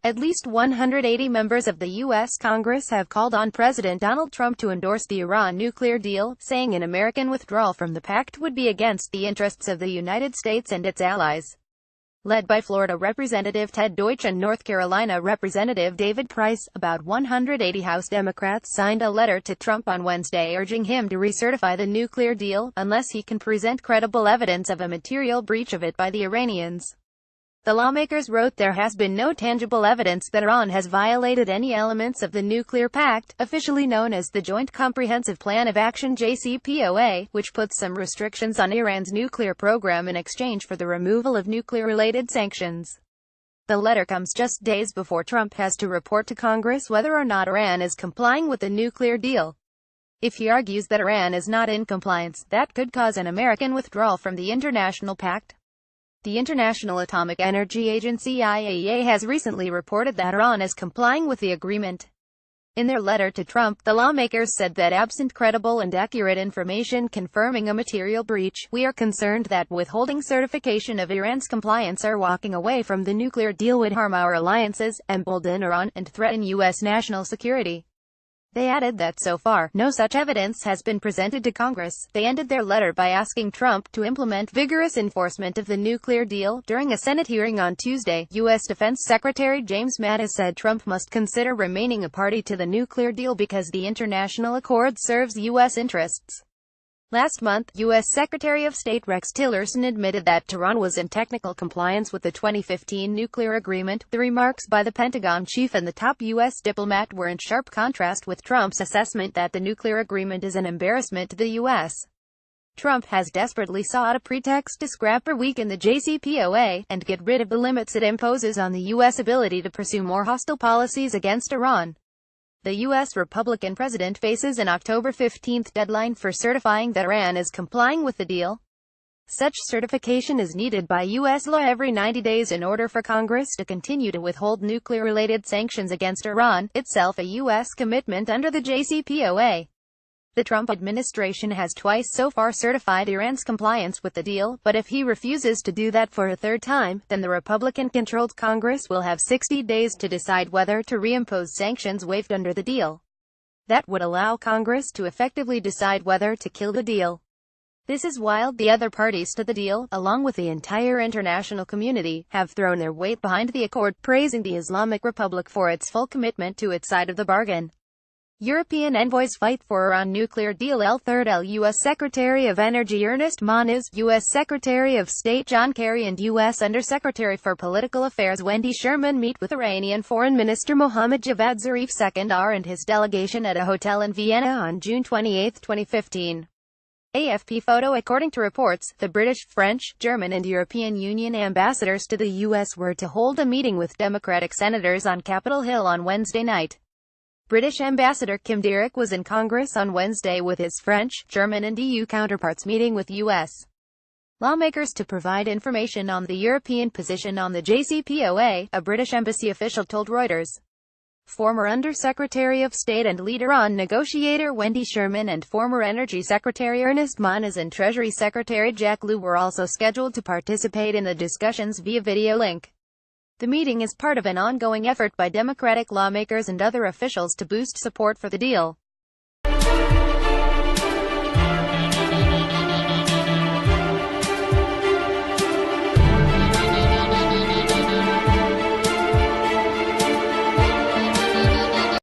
At least 180 members of the U.S. Congress have called on President Donald Trump to endorse the Iran nuclear deal, saying an American withdrawal from the pact would be against the interests of the United States and its allies. Led by Florida Representative Ted Deutsch and North Carolina Representative David Price, about 180 House Democrats signed a letter to Trump on Wednesday urging him to recertify the nuclear deal, unless he can present credible evidence of a material breach of it by the Iranians. The lawmakers wrote there has been no tangible evidence that Iran has violated any elements of the nuclear pact, officially known as the Joint Comprehensive Plan of Action (JCPOA), which puts some restrictions on Iran's nuclear program in exchange for the removal of nuclear-related sanctions. The letter comes just days before Trump has to report to Congress whether or not Iran is complying with the nuclear deal. If he argues that Iran is not in compliance, that could cause an American withdrawal from the international pact. The International Atomic Energy Agency (IAEA) has recently reported that Iran is complying with the agreement. In their letter to Trump, the lawmakers said that absent credible and accurate information confirming a material breach, we are concerned that withholding certification of Iran's compliance or walking away from the nuclear deal would harm our alliances, embolden Iran, and threaten U.S. national security. They added that so far, no such evidence has been presented to Congress. They ended their letter by asking Trump to implement vigorous enforcement of the nuclear deal. During a Senate hearing on Tuesday, U.S. Defense Secretary James Mattis said Trump must consider remaining a party to the nuclear deal because the international accord serves U.S. interests. Last month, U.S. Secretary of State Rex Tillerson admitted that Tehran was in technical compliance with the 2015 nuclear agreement. The remarks by the Pentagon chief and the top U.S. diplomat were in sharp contrast with Trump's assessment that the nuclear agreement is an embarrassment to the U.S. Trump has desperately sought a pretext to scrap or weaken the JCPOA, and get rid of the limits it imposes on the U.S. ability to pursue more hostile policies against Iran. The U.S. Republican president faces an October 15 deadline for certifying that Iran is complying with the deal. Such certification is needed by U.S. law every 90 days in order for Congress to continue to withhold nuclear-related sanctions against Iran, itself a U.S. commitment under the JCPOA. The Trump administration has twice so far certified Iran's compliance with the deal, but if he refuses to do that for a third time, then the Republican-controlled Congress will have 60 days to decide whether to reimpose sanctions waived under the deal. That would allow Congress to effectively decide whether to kill the deal. This is while the other parties to the deal, along with the entire international community, have thrown their weight behind the accord, praising the Islamic Republic for its full commitment to its side of the bargain. European envoys fight for Iran nuclear deal. U.S. Secretary of Energy Ernest Moniz, U.S. Secretary of State John Kerry and U.S. Undersecretary for Political Affairs Wendy Sherman meet with Iranian Foreign Minister Mohammad Javad Zarif II and his delegation at a hotel in Vienna on June 28, 2015. AFP photo. According to reports, the British, French, German and European Union ambassadors to the U.S. were to hold a meeting with Democratic senators on Capitol Hill on Wednesday night. British Ambassador Kim Derrick was in Congress on Wednesday with his French, German and EU counterparts meeting with U.S. lawmakers to provide information on the European position on the JCPOA, a British embassy official told Reuters. Former Under-Secretary of State and lead Iran negotiator Wendy Sherman and former Energy Secretary Ernest Moniz and Treasury Secretary Jack Lew were also scheduled to participate in the discussions via video link. The meeting is part of an ongoing effort by Democratic lawmakers and other officials to boost support for the deal.